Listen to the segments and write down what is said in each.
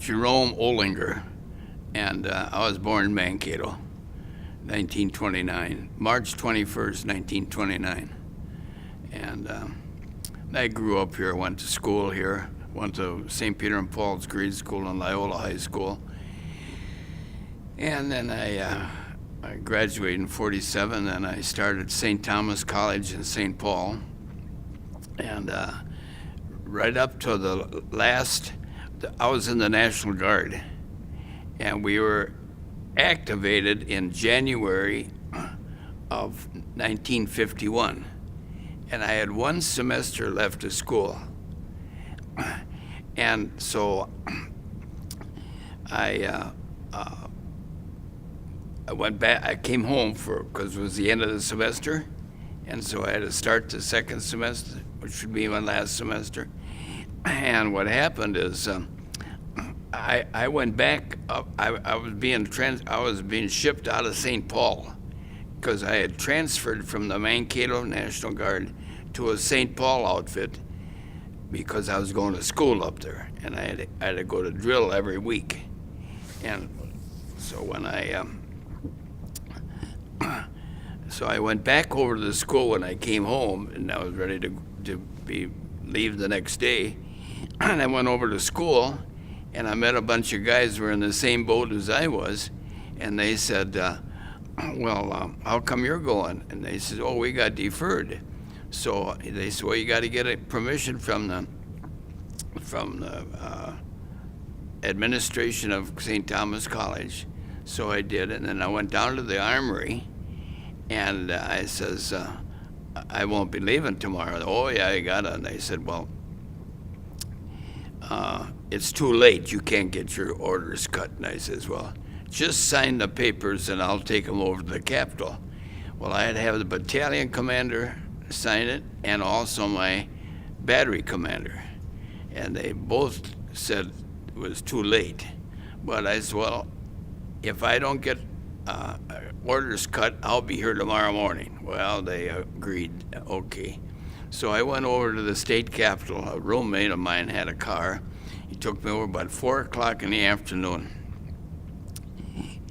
Jerome Olinger, and I was born in Mankato, 1929, March 21st, 1929. And I grew up here, went to school here, went to St. Peter and Paul's grade school and Loyola High School. And then I graduated in 47, and I started St. Thomas College in St. Paul. And right up to the last, I was in the National Guard, and we were activated in January of 1951. And I had one semester left of school. And so I went back, I came home because it was the end of the semester, and so I had to start the second semester, which would be my last semester. And what happened is I went back, I was being shipped out of St. Paul because I had transferred from the Mankato National Guard to a St. Paul outfit because I was going to school up there, and I had to go to drill every week. And so when so I went back over to the school when I came home, and I was ready to leave the next day. And I went over to school, and I met a bunch of guys who were in the same boat as I was, and they said, well, how come you're going? And they said, oh, we got deferred. So they said, well, you got to get a permission from the administration of St. Thomas College. So I did, and then I went down to the armory, and I says, I won't be leaving tomorrow. Oh, yeah, I got it. And they said, well, it's too late. You can't get your orders cut. And I says, well, just sign the papers and I'll take them over to the Capitol. Well, I had to have the battalion commander sign it and also my battery commander. And they both said it was too late. But I said, well, if I don't get orders cut, I'll be here tomorrow morning. Well, they agreed, okay. So I went over to the state capitol. A roommate of mine had a car. He took me over about 4 o'clock in the afternoon.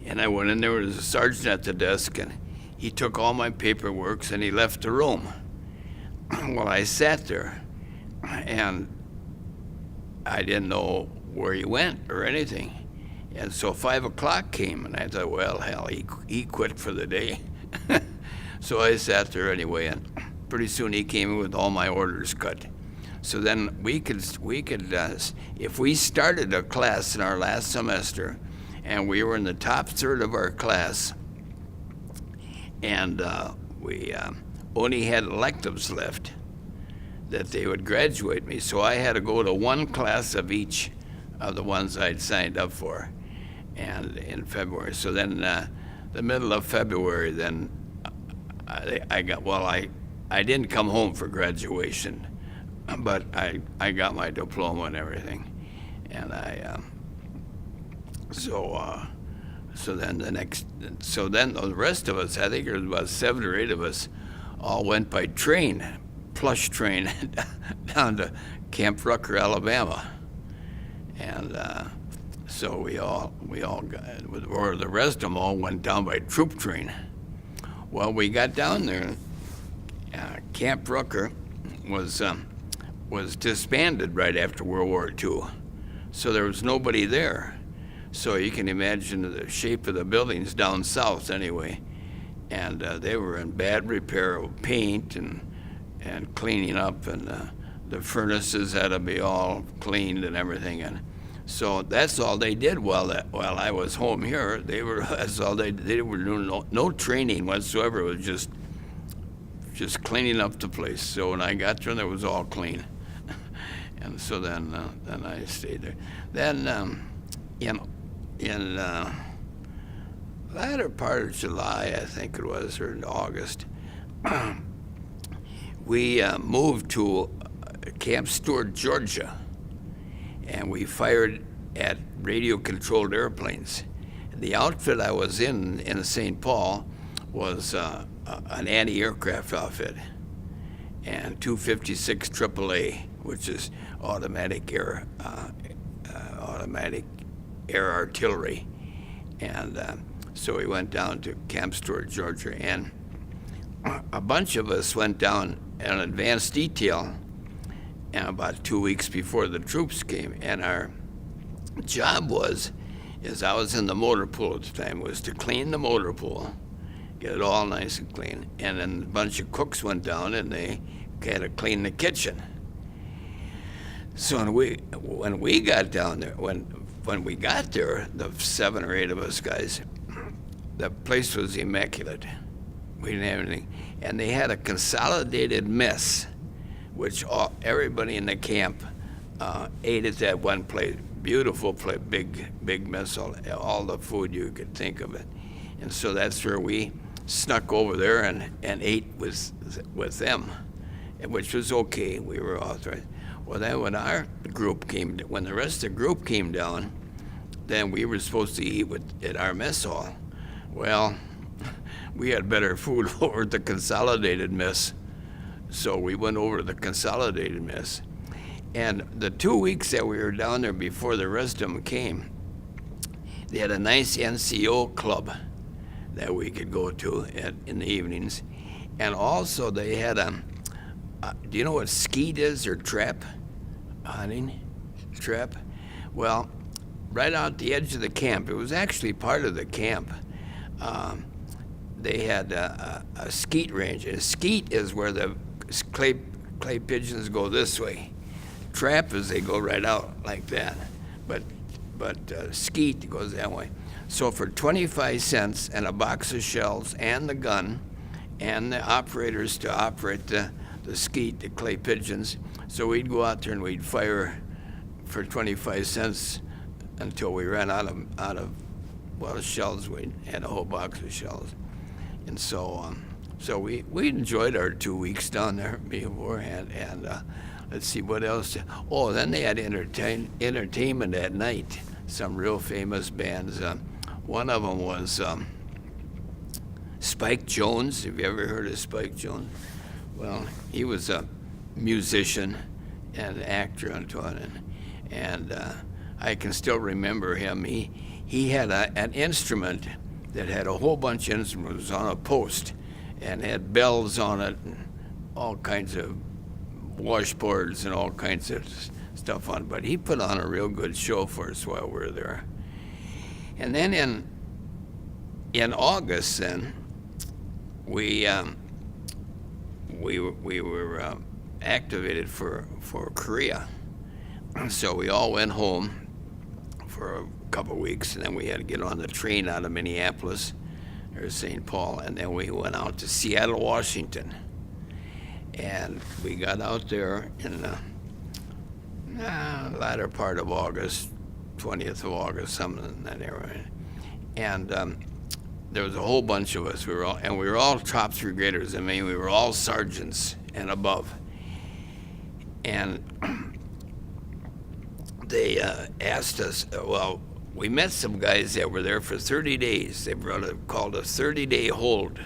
And I went in there, there was a sergeant at the desk, and he took all my paperwork and he left the room. Well, I sat there, and I didn't know where he went or anything. And so 5 o'clock came, and I thought, well, hell, he quit for the day. So I sat there anyway, and pretty soon he came in with all my orders cut. So then we could if we started a class in our last semester, and we were in the top third of our class, and we only had electives left, that they would graduate me. So I had to go to one class of each of the ones I'd signed up for, and in February. So then the middle of February, then I didn't come home for graduation, but I got my diploma and everything. And so then the rest of us, I think there was about 7 or 8 of us, all went by train, plush train, down to Camp Rucker, Alabama. And so we all got, or the rest of them all went down by troop train. Well, we got down there. Camp Rucker was disbanded right after World War II, so there was nobody there. So you can imagine the shape of the buildings down south anyway, and they were in bad repair of paint and cleaning up, and the furnaces had to be all cleaned and everything. And so that's all they did while I was home here. That's all they were doing. No training whatsoever. It was just cleaning up the place. So when I got there, it was all clean. And so then I stayed there. Then in latter part of July, I think it was, or in August, we moved to Camp Stewart, Georgia, and we fired at radio-controlled airplanes. The outfit I was in St. Paul was an anti-aircraft outfit, and 256 AAA, which is automatic air artillery. And so we went down to Camp Stewart, Georgia, and a bunch of us went down in advanced detail and about 2 weeks before the troops came. And our job is I was in the motor pool at the time, was to clean the motor pool, get it all nice and clean. And then a bunch of cooks went down and they kind of cleaned the kitchen. So when we got down there, when we got there, the 7 or 8 of us guys, the place was immaculate. We didn't have anything. And they had a consolidated mess, which everybody in the camp ate at that one place. Beautiful place, big mess, all the food you could think of it. And so that's where we snuck over there and ate with them, which was okay. We were authorized. Well, then when the rest of the group came down, then we were supposed to eat at our mess hall. Well, we had better food over at the consolidated mess, so we went over to the consolidated mess. And the 2 weeks that we were down there before the rest of them came, they had a nice NCO club that we could go to in the evenings. And also they had do you know what skeet is, or trap hunting? Trap? Well, right out the edge of the camp, it was actually part of the camp, they had a skeet range. And a skeet is where the clay pigeons go this way. Trap is they go right out like that, but skeet goes that way. So for 25 cents and a box of shells and the gun and the operators to operate the skeet, the clay pigeons, so we'd go out there and we'd fire for 25 cents until we ran out of shells. We had a whole box of shells, and so we enjoyed our 2 weeks down there beforehand. And let's see what else. Oh, then they had entertainment at night. Some real famous bands. One of them was Spike Jones. Have you ever heard of Spike Jones? Well, he was a musician and actor and I can still remember him. He had an instrument that had a whole bunch of instruments on a post and had bells on it and all kinds of washboards and all kinds of stuff on. But he put on a real good show for us while we were there. And then in August, then we were activated for Korea. So we all went home for a couple of weeks, and then we had to get on the train out of Minneapolis or St. Paul, and then we went out to Seattle, Washington. And we got out there in the latter part of August, 20th of August, something in that area. And there was a whole bunch of us. We were all top 3 graders. I mean, we were all sergeants and above. And they asked us, well, we met some guys that were there for 30 days. They were called a 30-day hold.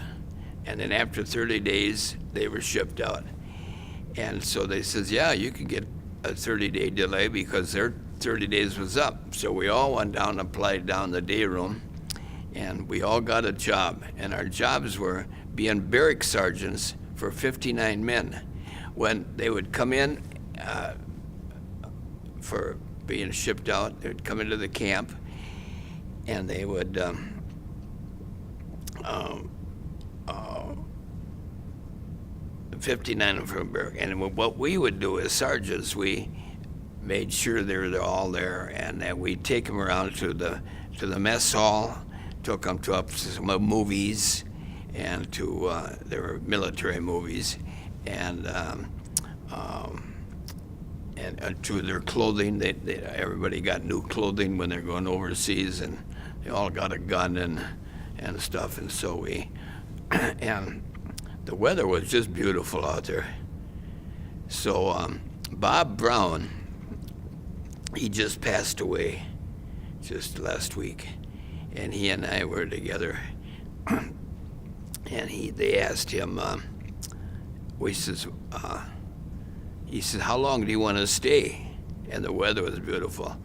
And then after 30 days, they were shipped out. And so they says, yeah, you could get a 30-day delay because their 30 days was up. So we all went down and applied down the day room, and we all got a job. And our jobs were being barrack sergeants for 59 men. When they would come in for being shipped out, they would come into the camp, and they would 59 of them barrack. And what we would do as sergeants, we made sure they were all there, and that we'd take them around to the mess hall, took them to some movies, and there were military movies, and to their clothing. Everybody got new clothing when they're going overseas, and they all got a gun and stuff. And so and the weather was just beautiful out there. So Bob Brown, he just passed away just last week, and he and I were together. And they asked him, he said, how long do you want to stay? And the weather was beautiful.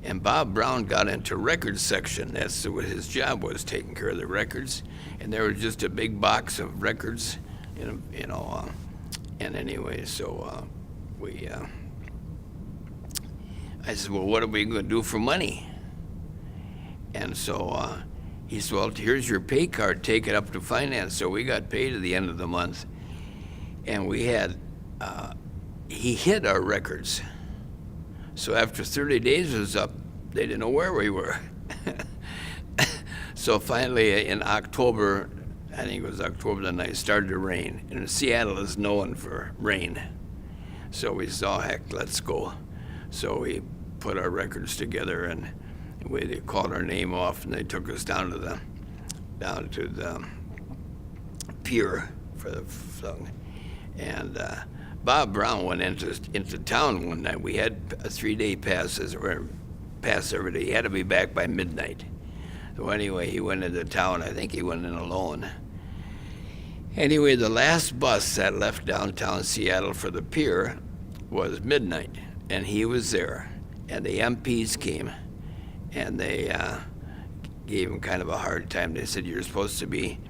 And Bob Brown got into records section. That's what his job was, taking care of the records. And there was just a big box of records, and anyway, so I said, well, what are we going to do for money? And so he said, well, here's your pay card, take it up to finance. So we got paid at the end of the month, and we had, he hid our records. So after 30 days was up, they didn't know where we were. So finally in October, I think it was October the 9th, it started to rain. And Seattle is known for rain. So we saw, heck, let's go. So we put our records together, and they called our name off, and they took us down to the pier for the thing. And Bob Brown went into town one night. We had a 3-day pass every day. He had to be back by midnight. So anyway, he went into town. I think he went in alone. Anyway, the last bus that left downtown Seattle for the pier was midnight, and he was there. And the MPs came, and they gave him kind of a hard time. They said, you're supposed to be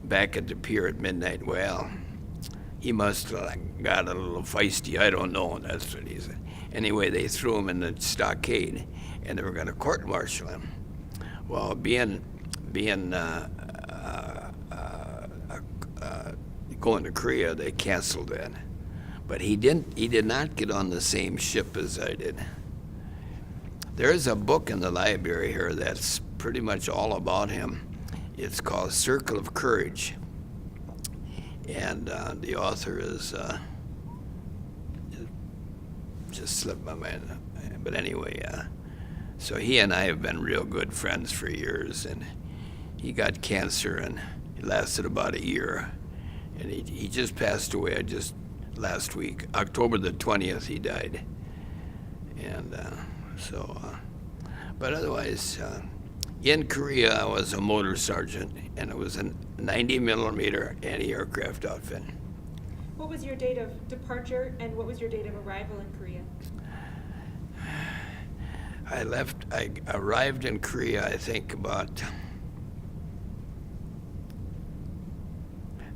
back at the pier at midnight. Well, he must have got a little feisty. I don't know. That's what he said. Anyway, they threw him in the stockade, and they were going to court-martial him. Well, going to Korea, they canceled that. But he did not get on the same ship as I did. There's a book in the library here that's pretty much all about him. It's called Circle of Courage. And the author is, just slipped my mind. But anyway, so he and I have been real good friends for years. And he got cancer, and it lasted about a year. And he just passed away last week. October the 20th, he died. And but otherwise, in Korea, I was a motor sergeant, and it was a 90 millimeter anti-aircraft outfit. What was your date of departure, and what was your date of arrival in Korea? I arrived in Korea, I think, about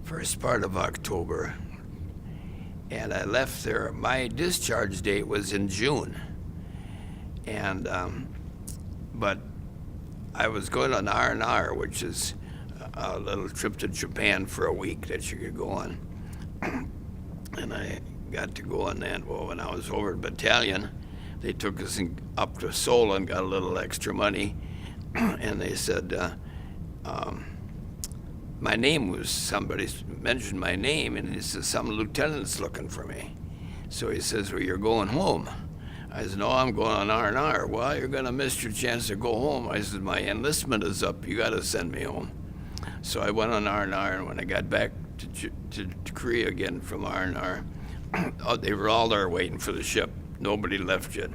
first part of October, and I left there. My discharge date was in June, and but I was going on R&R, which is a little trip to Japan for a week that you could go on, and I got to go on that. Well, when I was over at battalion, they took us up to Seoul and got a little extra money, and they said, my name was, somebody mentioned my name, and he says, some lieutenant's looking for me. So he says, well, you're going home. I said, no, I'm going on R&R. Well, you're gonna miss your chance to go home. I said, my enlistment is up, you gotta send me home. So I went on R&R, and when I got back to Korea again from R&R, they were all there waiting for the ship. Nobody left yet.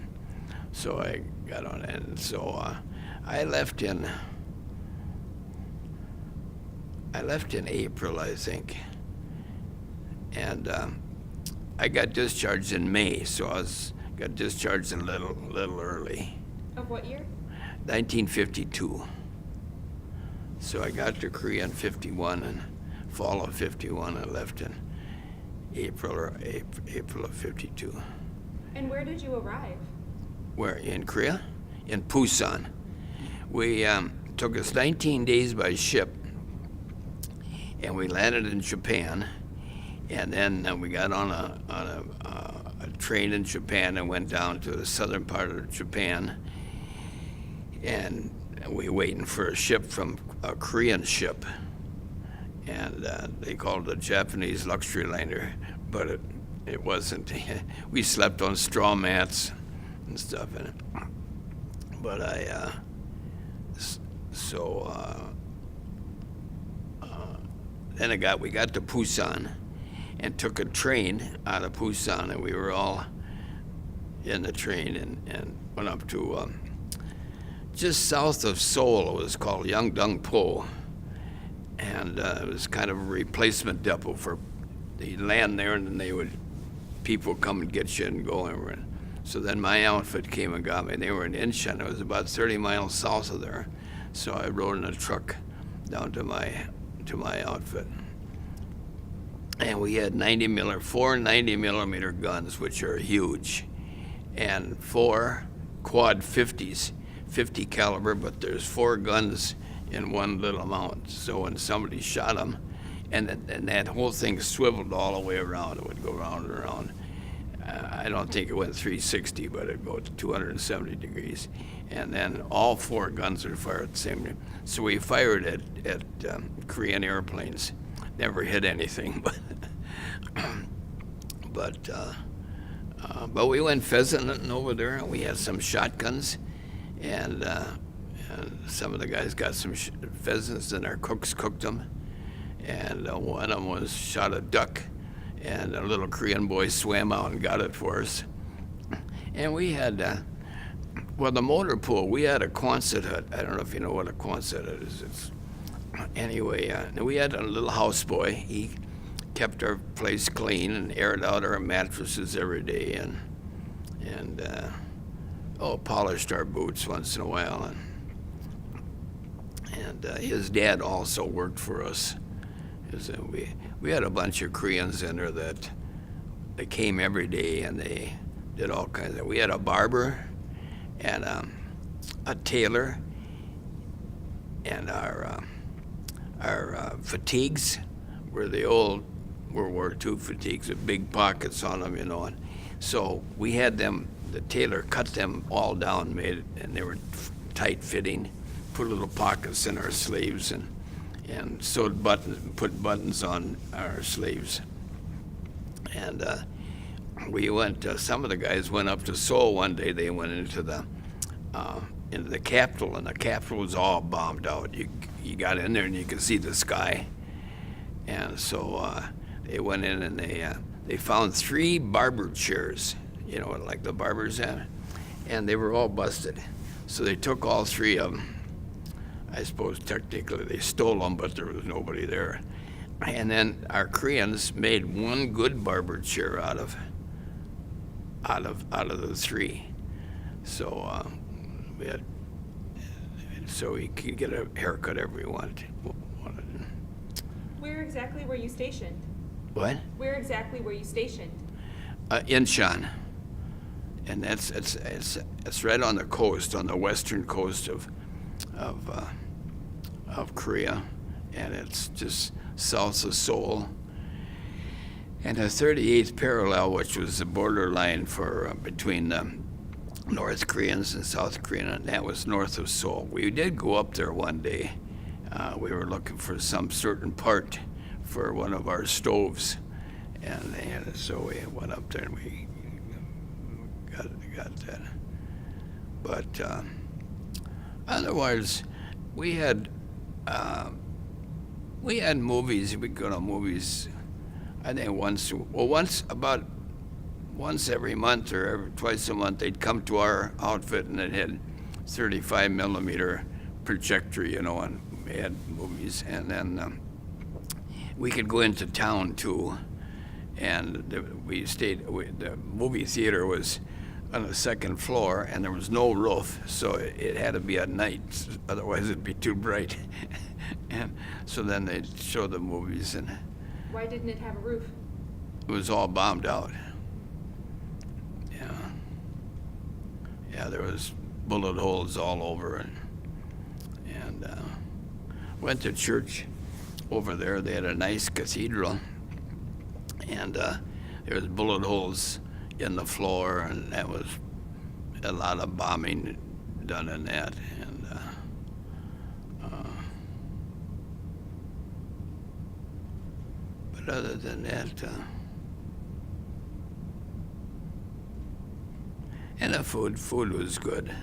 So I got on, and so I left in April, I think, and I got discharged in May, so got discharged a little early. Of what year? 1952. So I got to Korea in 51, and fall of 51, I left in April of 52. And where did you arrive? Where, in Korea? In Busan. We took us 19 days by ship, and we landed in Japan, and then we got on a train in Japan and went down to the southern part of Japan, and we waiting for a ship from a Korean ship, and they called it a Japanese luxury liner, but it wasn't. We slept on straw mats and stuff in it. But then we got to Busan and took a train out of Busan, and we were all in the train and went up to just south of Seoul. It was called Yeongdong-po, and it was kind of a replacement depot for the land there, and then people come and get you and go everywhere. So then my outfit came and got me. They were in Incheon. It was about 30 miles south of there. So I rode in a truck down to my outfit. And we had four 90 millimeter guns, which are huge, and four quad 50s, 50 caliber, but there's four guns in one little mount. So when somebody shot them, and that whole thing swiveled all the way around, it would go round and around. I don't think it went 360, but it'd go to 270 degrees. And then all four guns would fire at the same time. So we fired at Korean airplanes. Never hit anything, but we went pheasanting over there, and we had some shotguns, and some of the guys got some pheasants, and our cooks cooked them, and one of them was shot a duck, and a little Korean boy swam out and got it for us. And we had, the motor pool, we had a Quonset hut. I don't know if you know what a Quonset hut is. Anyway, we had a little houseboy. He kept our place clean and aired out our mattresses every day, and polished our boots once in a while. And his dad also worked for us. We had a bunch of Koreans in there that they came every day, and they did all kinds of. We had a barber and a tailor, and our fatigues were the old World War II fatigues with big pockets on them, and so we had them. The tailor cut them all down, and they were tight fitting. Put little pockets in our sleeves, and sewed buttons, put buttons on our sleeves. And we went. Some of the guys went up to Seoul one day. They went into the Capitol, and the Capitol was all bombed out. You got in there and you could see the sky. And so they went in and they found 3 barber chairs, like the barbers have, and they were all busted. So they took all 3 of them. I suppose technically they stole them, but there was nobody there. And then our Koreans made one good barber chair out of the 3. So so we could get a haircut every wanted. Where exactly were you stationed? What? Where exactly were you stationed? Incheon, and it's right on the coast, on the western coast of Korea, and it's just south of Seoul. And the 38th parallel, which was the borderline for between the North Koreans and South Koreans, and that was north of Seoul. We did go up there one day. We were looking for some certain part for one of our stoves, and so we went up there and we got that. But otherwise, we had movies. We'd go to movies. I think once every month or twice a month, they'd come to our outfit, and it had 35 millimeter projector, and we had movies. And then we could go into town too, and the movie theater was on the second floor, and there was no roof, so it had to be at night, otherwise it'd be too bright. And so then they'd show the movies, and Why didn't it have a roof? it was all bombed out. Yeah, there was bullet holes all over, and went to church over there. They had a nice cathedral, and there was bullet holes in the floor, and that was a lot of bombing done in that. And but other than that, and the food was good.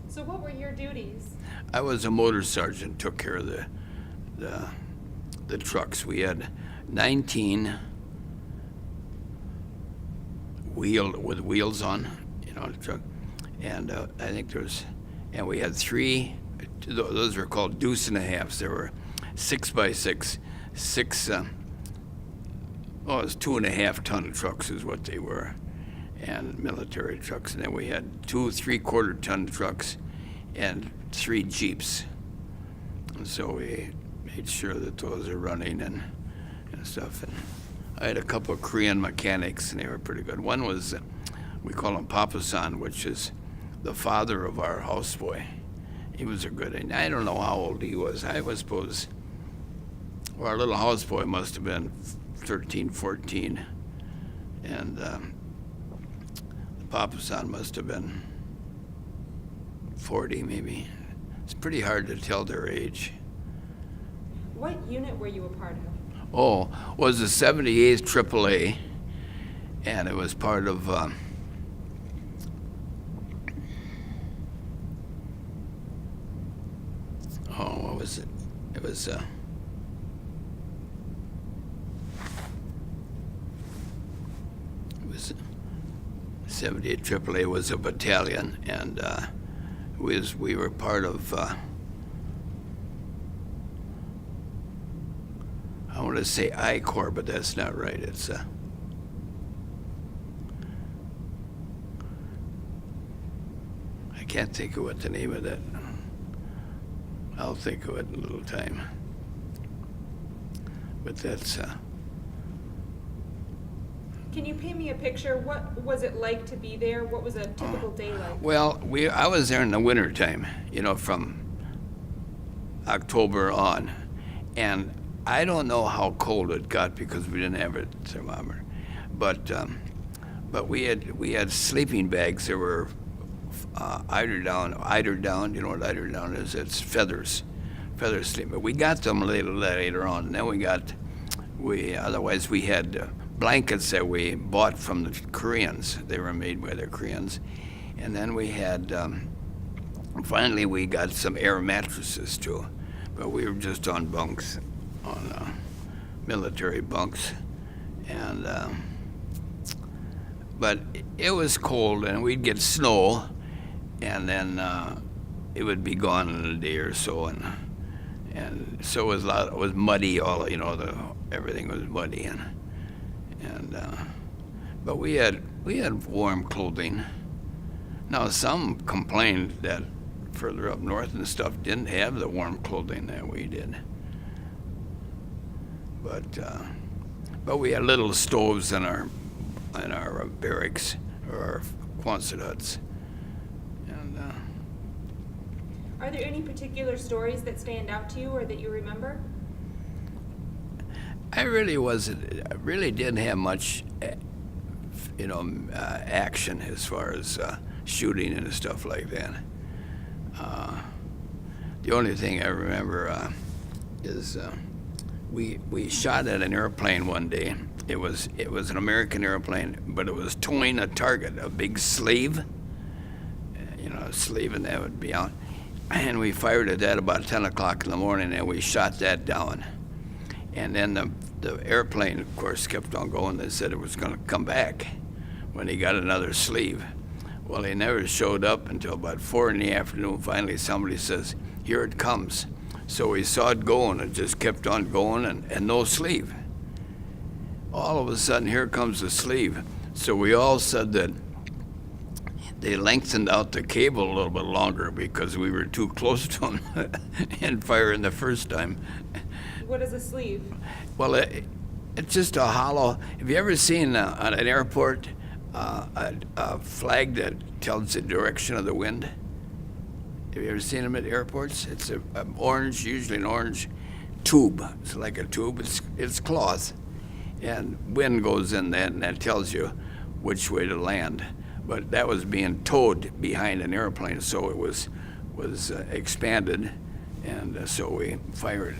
So what were your duties? I was a motor sergeant, took care of the trucks. We had 19 with wheels on, the truck, and I think and we had 3. Those were called deuce and a halves. They were 6 by 6, it was 2.5 ton trucks is what they were, and military trucks. And then we had 2 3/4-ton trucks and 3 Jeeps. And so we made sure that those are running and stuff. And I had a couple of Korean mechanics, and they were pretty good. One was, we call him Papa-san, which is the father of our houseboy. He was a good, and I don't know how old he was. I was suppose, well, our little houseboy must have been 13, 14. And the Papa-san must have been 40 maybe. It's pretty hard to tell their age. What unit were you a part of? Oh, was the 78th AAA, and it was part of what was it? It was 78th AAA was a battalion, and we were part of. I want to say I Corps, but that's not right. It's I can't think of what the name of that. I'll think of it in a little time. But that's. Can you paint me a picture? What was it like to be there? What was a typical day like? Well, I was there in the wintertime, from October on, and I don't know how cold it got because we didn't have a thermometer, but we had sleeping bags that were eider down. You know what eider down is? It's feathers sleep. But we got them later on. And then otherwise we had blankets that we bought from the Koreans. They were made by the Koreans, and then we had. Finally, we got some air mattresses too, but we were just on bunks. On military bunks, and but it was cold, and we'd get snow, and then it would be gone in a day or so, and so it was muddy. Everything was muddy, and but we had warm clothing. Now some complained that further up north and stuff didn't have the warm clothing that we did. But we had little stoves in our barracks or our Quonset huts. And are there any particular stories that stand out to you or that you remember? I really didn't have much, action as far as shooting and stuff like that. The only thing I remember is. We shot at an airplane one day. It was an American airplane, but it was towing a target, a big sleeve, a sleeve, and that would be out. And we fired at that about 10 o'clock in the morning, and we shot that down. And then the airplane, of course, kept on going. They said it was going to come back when he got another sleeve. Well, he never showed up until about 4 in the afternoon. Finally, somebody says, "Here it comes." So we saw it going, it just kept on going, and no sleeve. All of a sudden, here comes the sleeve. So we all said that they lengthened out the cable a little bit longer because we were too close to them and firing the first time. What is a sleeve? Well, it's just a hollow. Have you ever seen at an airport a flag that tells the direction of the wind? Have you ever seen them at airports? It's a orange, usually an orange tube. It's like a tube. It's cloth, and wind goes in that, and that tells you which way to land. But that was being towed behind an airplane, so it was expanded, and so we fired,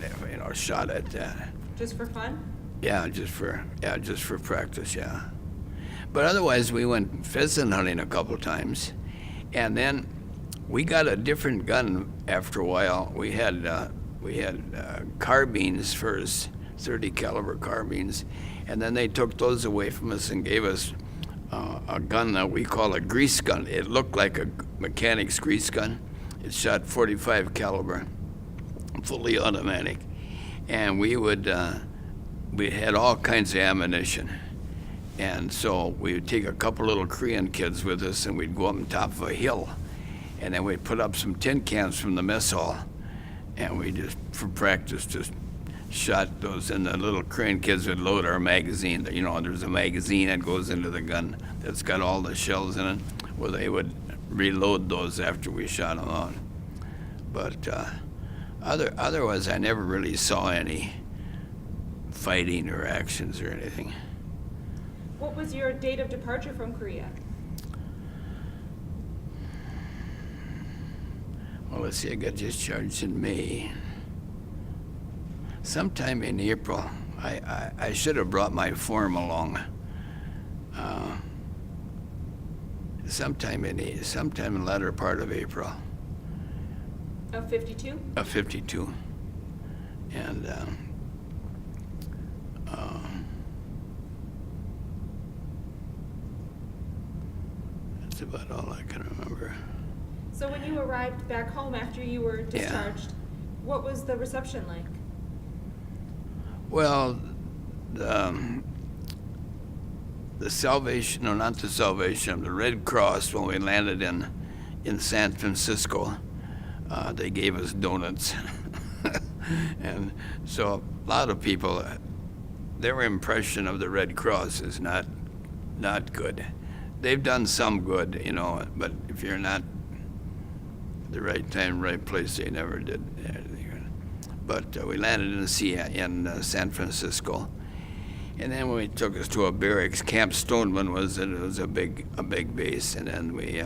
shot at that. Just for fun? Just for practice, yeah. But otherwise, we went pheasant hunting a couple of times, and then we got a different gun after a while. We had carbines first, 30 caliber carbines, and then they took those away from us and gave us a gun that we call a grease gun. It looked like a mechanic's grease gun. It shot 45 caliber, fully automatic, and we had all kinds of ammunition. And so we would take a couple little Korean kids with us, and we'd go up on top of a hill, and then we'd put up some tin cans from the mess hall, and we just, for practice, just shot those, and the little Korean kids would load our magazine. You know, there's a magazine that goes into the gun that's got all the shells in it. Well, they would reload those after we shot them out. But otherwise, I never really saw any fighting or actions or anything. What was your date of departure from Korea? Well, let's see, I got discharged in May. Sometime in April. I should have brought my form along. Sometime in the latter part of April. Of 52? Of 52. And that's about all I can remember. So when you arrived back home after you were discharged, what was the reception like? Well, the Salvation, no, not the Salvation, the Red Cross, when we landed in San Francisco, they gave us donuts. And so a lot of people, their impression of the Red Cross is not good. They've done some good, you know, but if you're not the right time, right place, they never did anything. But we landed in San Francisco, and then when we took us to a barracks, Camp Stoneman was a big base, and then we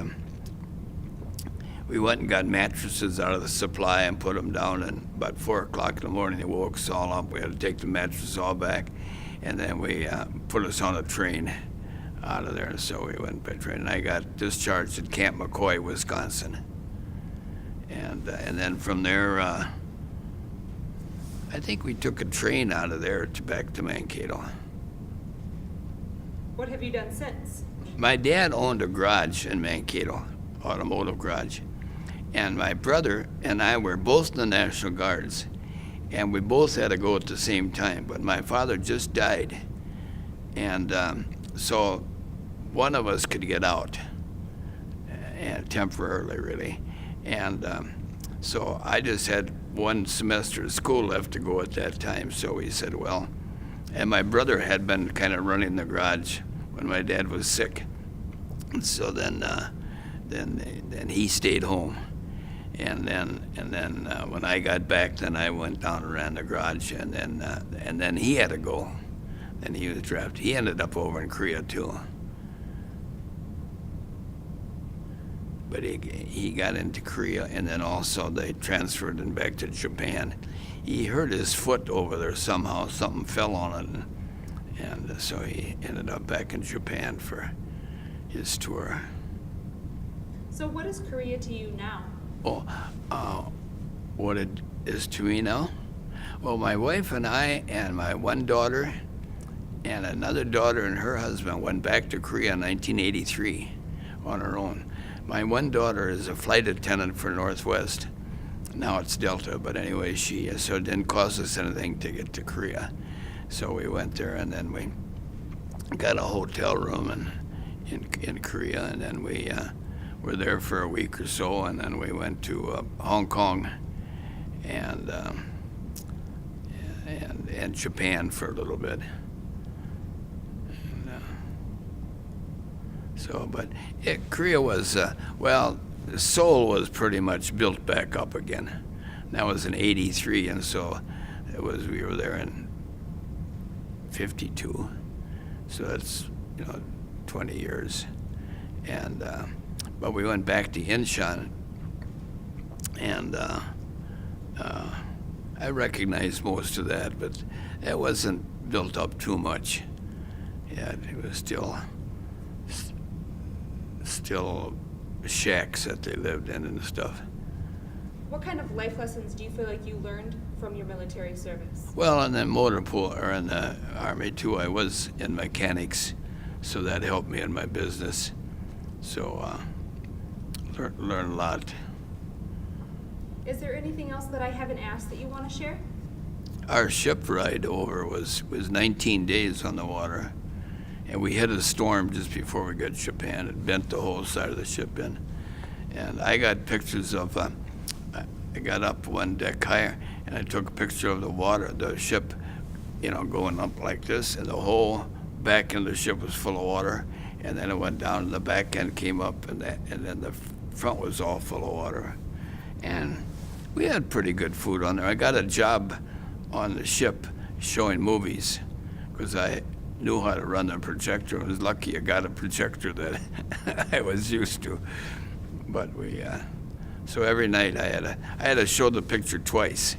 went and got mattresses out of the supply and put them down, and about 4 o'clock in the morning they woke us all up. We had to take the mattresses all back, and then we put us on a train out of there. So we went by train, and I got discharged at Camp McCoy, Wisconsin, and then from there. I think we took a train out of there back to Mankato. What have you done since? My dad owned a garage in Mankato, automotive garage. And my brother and I were both in the National Guards. And we both had to go at the same time. But my father just died. And so one of us could get out, and temporarily, really. And so I just had 1 semester of school left to go at that time, so we said, well, and my brother had been kind of running the garage when my dad was sick, and so then he stayed home, and then when I got back, then I went down and ran the garage, and then he had to go, and he was drafted. He ended up over in Korea too. But he got into Korea, and then also they transferred him back to Japan. He hurt his foot over there somehow. Something fell on it, and so he ended up back in Japan for his tour. So what is Korea to you now? What it is to me now? Well, my wife and I and my one daughter and another daughter and her husband went back to Korea in 1983 on her own. My one daughter is a flight attendant for Northwest. Now it's Delta, but anyway, so it didn't cost us anything to get to Korea. So we went there, and then we got a hotel room in Korea, and then we were there for a week or so, and then we went to Hong Kong and Japan for a little bit. But Korea was, Seoul was pretty much built back up again. That was in '83, and so we were there in '52. So that's 20 years, and but we went back to Incheon, and I recognized most of that, but it wasn't built up too much. Yeah, it was still shacks that they lived in and stuff. What kind of life lessons do you feel like you learned from your military service? Well, in the motor pool, or in the Army too, I was in mechanics, so that helped me in my business. So learned a lot. Is there anything else that I haven't asked that you want to share? Our ship ride over was 19 days on the water, and we hit a storm just before we got Japan. It bent the whole side of the ship in. And I got pictures of, I got up one deck higher, and I took a picture of the water, the ship, going up like this, and the whole back end of the ship was full of water. And then it went down, and the back end came up, and then the front was all full of water. And we had pretty good food on there. I got a job on the ship showing movies because I knew how to run the projector. I was lucky I got a projector that I was used to. But so every night I had to show the picture twice.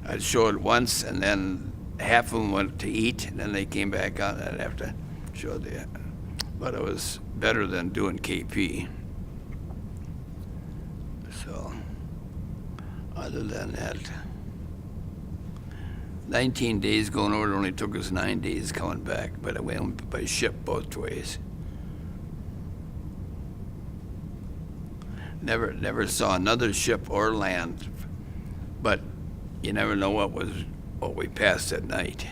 I'd show it once, and then half of them went to eat, and then they came back out, and I'd have to show but it was better than doing KP. So, other than that, 19 days going over, it only took us 9 days coming back, but I went by ship both ways. Never saw another ship or land, but you never know what we passed at night.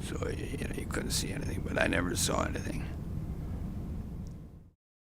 So you couldn't see anything, but I never saw anything.